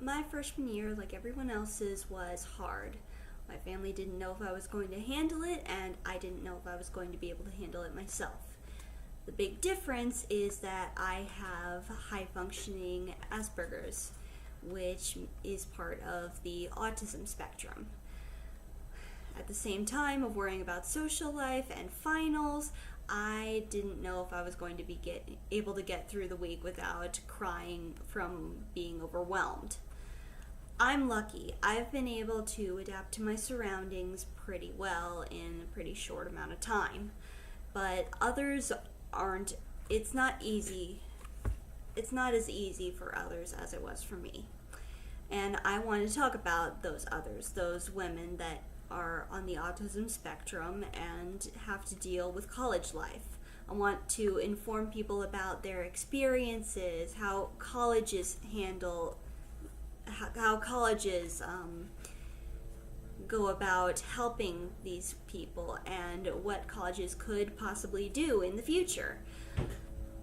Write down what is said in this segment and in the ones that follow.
My freshman year, like everyone else's, was hard. My family didn't know if I was going to handle it, and I didn't know if I was going to be able to handle it myself. The big difference is that I have high functioning Asperger's, which is part of the autism spectrum. At the same time of worrying about social life and finals, I didn't know if I was going to be able to get through the week without crying from being overwhelmed. I'm lucky. I've been able to adapt to my surroundings pretty well in a pretty short amount of time. But others aren't. It's not easy. It's not as easy for others as it was for me. And I want to talk about those others, those women that are on the autism spectrum and have to deal with college life. I want to inform people about their experiences, how colleges go about helping these people, and what colleges could possibly do in the future.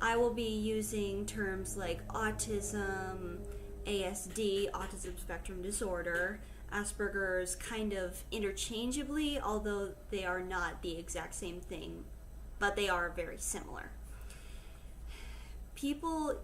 I will be using terms like autism, ASD, autism spectrum disorder, Asperger's kind of interchangeably, although they are not the exact same thing, but they are very similar. People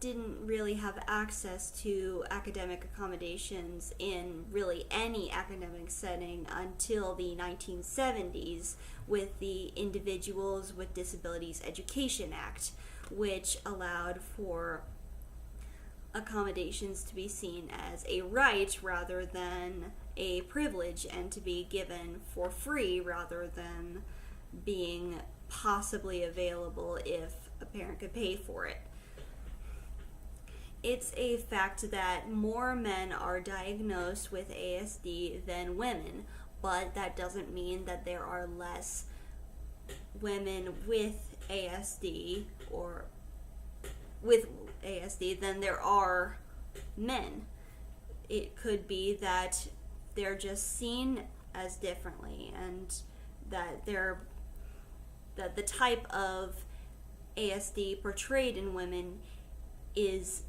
didn't really have access to academic accommodations in really any academic setting until the 1970s with the Individuals with Disabilities Education Act, which allowed for accommodations to be seen as a right rather than a privilege, and to be given for free rather than being possibly available if a parent could pay for it. It's a fact that more men are diagnosed with ASD than women, but that doesn't mean that there are less women with ASD than there are men. It could be that they're just seen as differently, and that the type of ASD portrayed in women is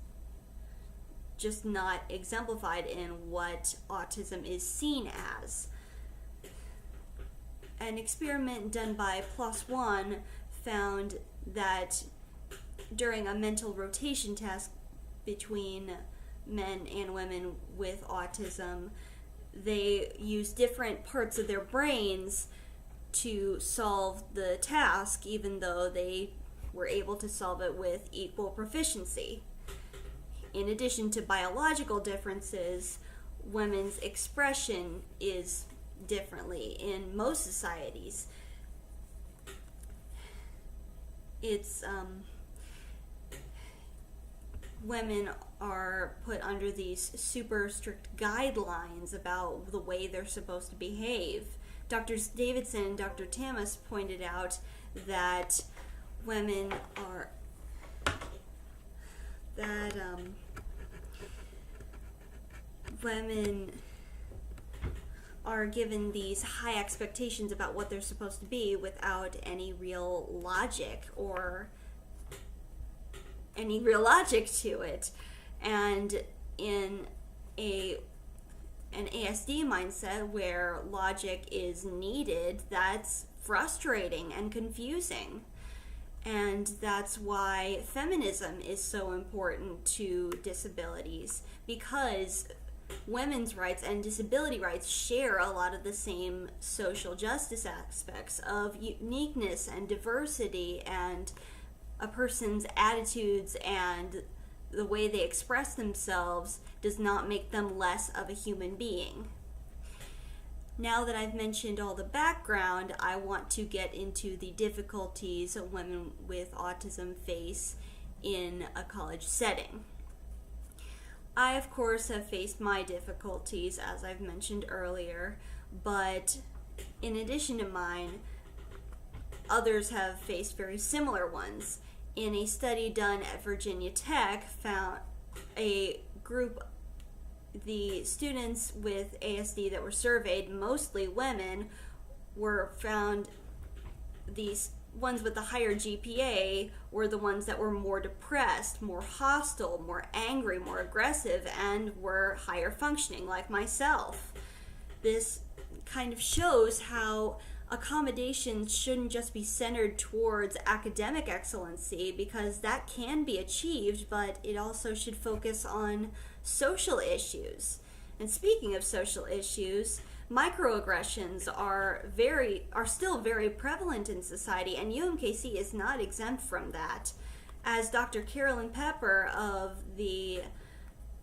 just not exemplified in what autism is seen as. An experiment done by PLOS ONE found that during a mental rotation test between men and women with autism, they used different parts of their brains to solve the task, even though they were able to solve it with equal proficiency. In addition to biological differences, women's expression is differently in most societies. Women are put under these super strict guidelines about the way they're supposed to behave. Dr. Davidson and Dr. Tamas pointed out that women are given these high expectations about what they're supposed to be without any real logic to it. And in an ASD mindset where logic is needed, that's frustrating and confusing. And that's why feminism is so important to disabilities, because women's rights and disability rights share a lot of the same social justice aspects of uniqueness and diversity, and a person's attitudes and the way they express themselves does not make them less of a human being. Now that I've mentioned all the background, I want to get into the difficulties women with autism face in a college setting. I, of course, have faced my difficulties, as I've mentioned earlier, but in addition to mine, others have faced very similar ones. In a study done at Virginia Tech, found a group, the students with ASD that were surveyed, mostly women, were found, ones with the higher GPA were the ones that were more depressed, more hostile, more angry, more aggressive, and were higher functioning, like myself. This kind of shows how accommodations shouldn't just be centered towards academic excellency, because that can be achieved, but it also should focus on social issues. And speaking of social issues, microaggressions are still very prevalent in society, and UMKC is not exempt from that. As Dr. Carolyn Pepper of the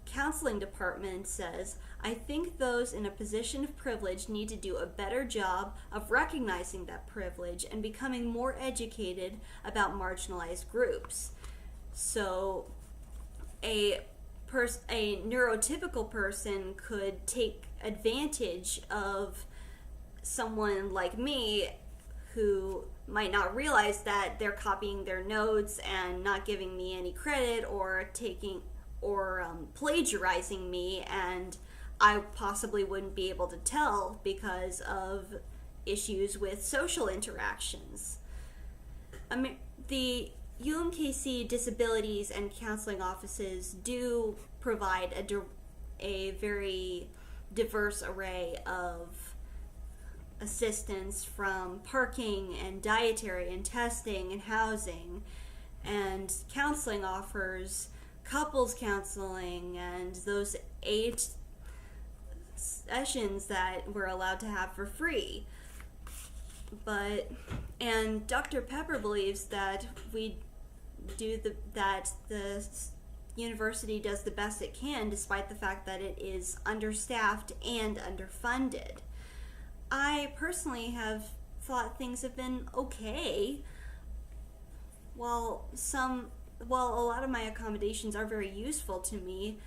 counseling department says, I think those in a position of privilege need to do a better job of recognizing that privilege and becoming more educated about marginalized groups. So a neurotypical person could take advantage of someone like me who might not realize that they're copying their notes and not giving me any credit, or plagiarizing me, and I possibly wouldn't be able to tell because of issues with social interactions. The UMKC disabilities and counseling offices do provide a very diverse array of assistance, from parking and dietary and testing and housing, and counseling offers couples counseling and those 8 sessions that we're allowed to have for free. And Dr. Pepper believes that that the university does the best it can, despite the fact that it is understaffed and underfunded. I personally have thought things have been okay. While a lot of my accommodations are very useful to me,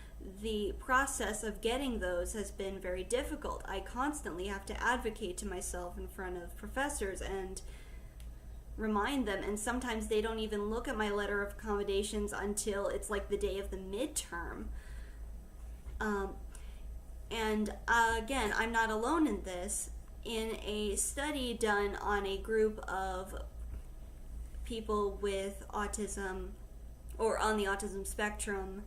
the process of getting those has been very difficult. I constantly have to advocate to myself in front of professors and remind them, and sometimes they don't even look at my letter of accommodations until it's like the day of the midterm. Again, I'm not alone in this. In a study done on a group of people with autism, or on the autism spectrum,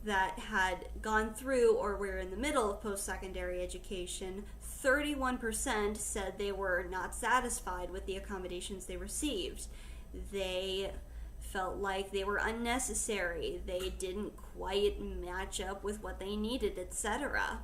that had gone through or were in the middle of post-secondary education, 31% said they were not satisfied with the accommodations they received. They felt like they were unnecessary, they didn't quite match up with what they needed, etc.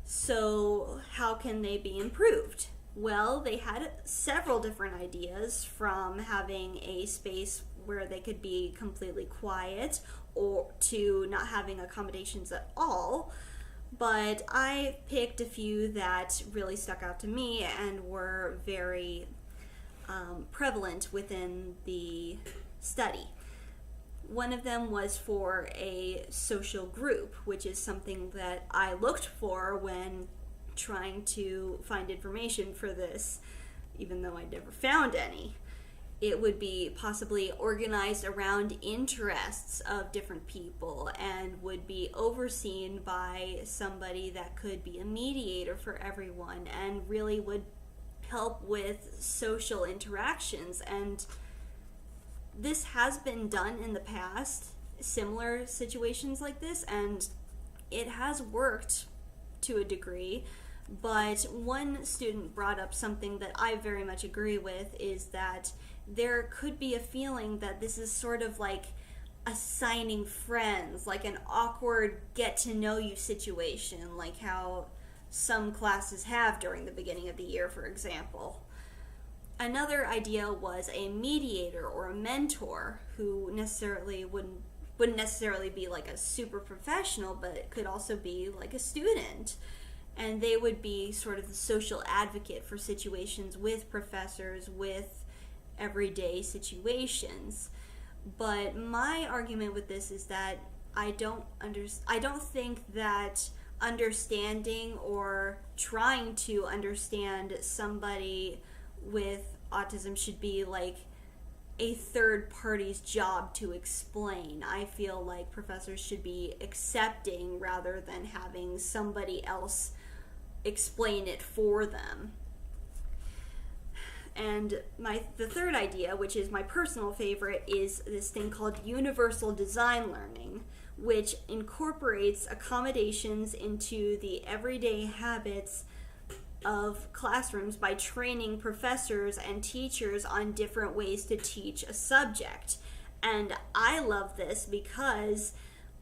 So how can they be improved? Well, they had several different ideas, from having a space where they could be completely quiet, or to not having accommodations at all. But I picked a few that really stuck out to me and were very prevalent within the study. One of them was for a social group, which is something that I looked for when trying to find information for this, even though I never found any. It would be possibly organized around interests of different people and would be overseen by somebody that could be a mediator for everyone and really would help with social interactions. And this has been done in the past, similar situations like this, and it has worked to a degree. But one student brought up something that I very much agree with, is that there could be a feeling that this is sort of like assigning friends, like an awkward get-to-know-you situation, like how some classes have during the beginning of the year, for example. Another idea was a mediator or a mentor who wouldn't necessarily be like a super professional, but it could also be like a student. And they would be sort of the social advocate for situations with professors, with everyday situations. But my argument with this is that I don't think that understanding or trying to understand somebody with autism should be like a third party's job to explain. I feel like professors should be accepting rather than having somebody else explain it for them. And the third idea, which is my personal favorite, is this thing called universal design learning, which incorporates accommodations into the everyday habits of classrooms by training professors and teachers on different ways to teach a subject. And I love this because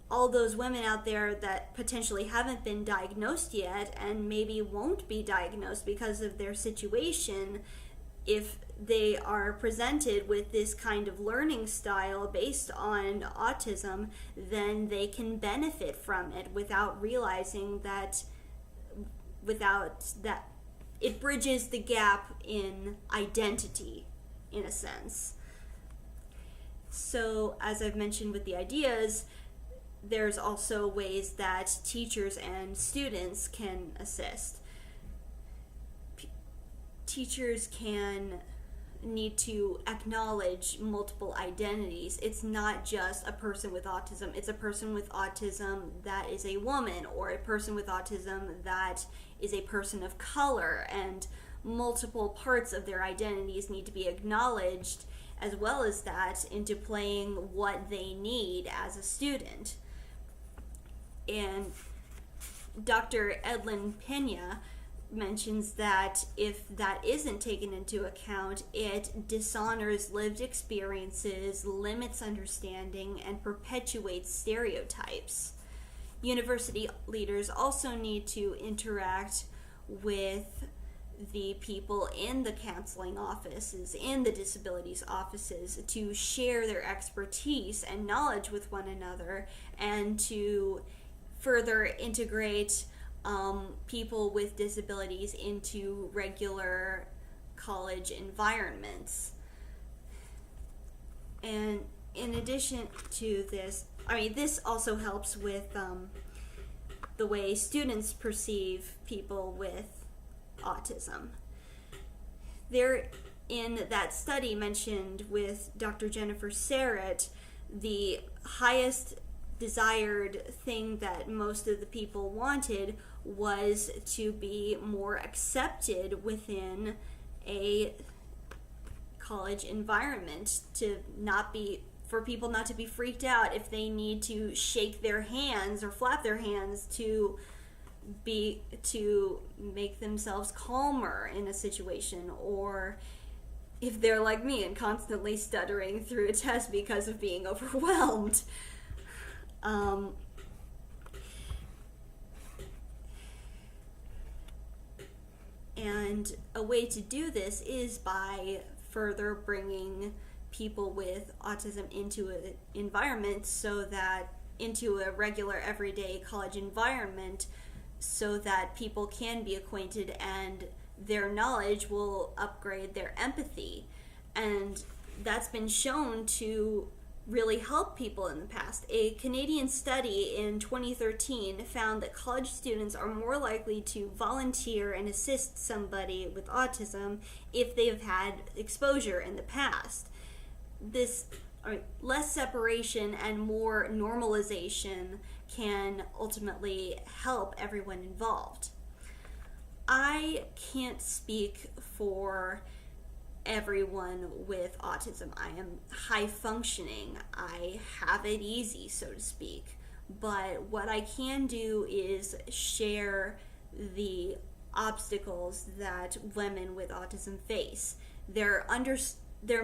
all those women out there that potentially haven't been diagnosed yet and maybe won't be diagnosed because of their situation, if they are presented with this kind of learning style based on autism, then they can benefit from it without realizing that, it bridges the gap in identity, in a sense. So, as I've mentioned with the ideas, there's also ways that teachers and students can assist. Teachers can need to acknowledge multiple identities. It's not just a person with autism. It's a person with autism that is a woman, or a person with autism that is a person of color, and multiple parts of their identities need to be acknowledged, as well as that into playing what they need as a student. And Dr. Edlin Pena mentions that if that isn't taken into account, it dishonors lived experiences, limits understanding, and perpetuates stereotypes. University leaders also need to interact with the people in the counseling offices, in the disabilities offices, to share their expertise and knowledge with one another, and to further integrate people with disabilities into regular college environments. And in addition to this, this also helps with the way students perceive people with autism. There, in that study mentioned with Dr. Jennifer Serrett, the highest desired thing that most of the people wanted was to be more accepted within a college environment, for people not to be freaked out if they need to shake their hands or flap their hands to make themselves calmer in a situation, or if they're like me and constantly stuttering through a test because of being overwhelmed. And a way to do this is by further bringing people with autism into an environment, into a regular everyday college environment, so that people can be acquainted and their knowledge will upgrade their empathy. And that's been shown to really help people in the past. A Canadian study in 2013 found that college students are more likely to volunteer and assist somebody with autism if they have had exposure in the past. Less separation and more normalization can ultimately help everyone involved. I can't speak for everyone with autism. I am high functioning. I have it easy, so to speak. But what I can do is share the obstacles that women with autism face. They're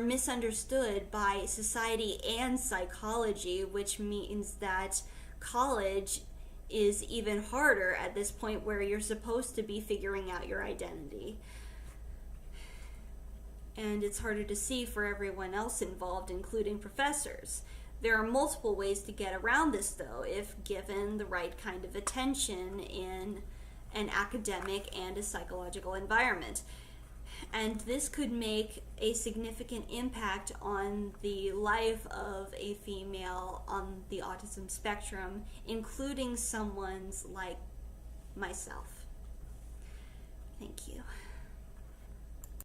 misunderstood by society and psychology, which means that college is even harder at this point where you're supposed to be figuring out your identity. And it's harder to see for everyone else involved, including professors. There are multiple ways to get around this, though, if given the right kind of attention in an academic and a psychological environment. And this could make a significant impact on the life of a female on the autism spectrum, including someone's like myself. Thank you.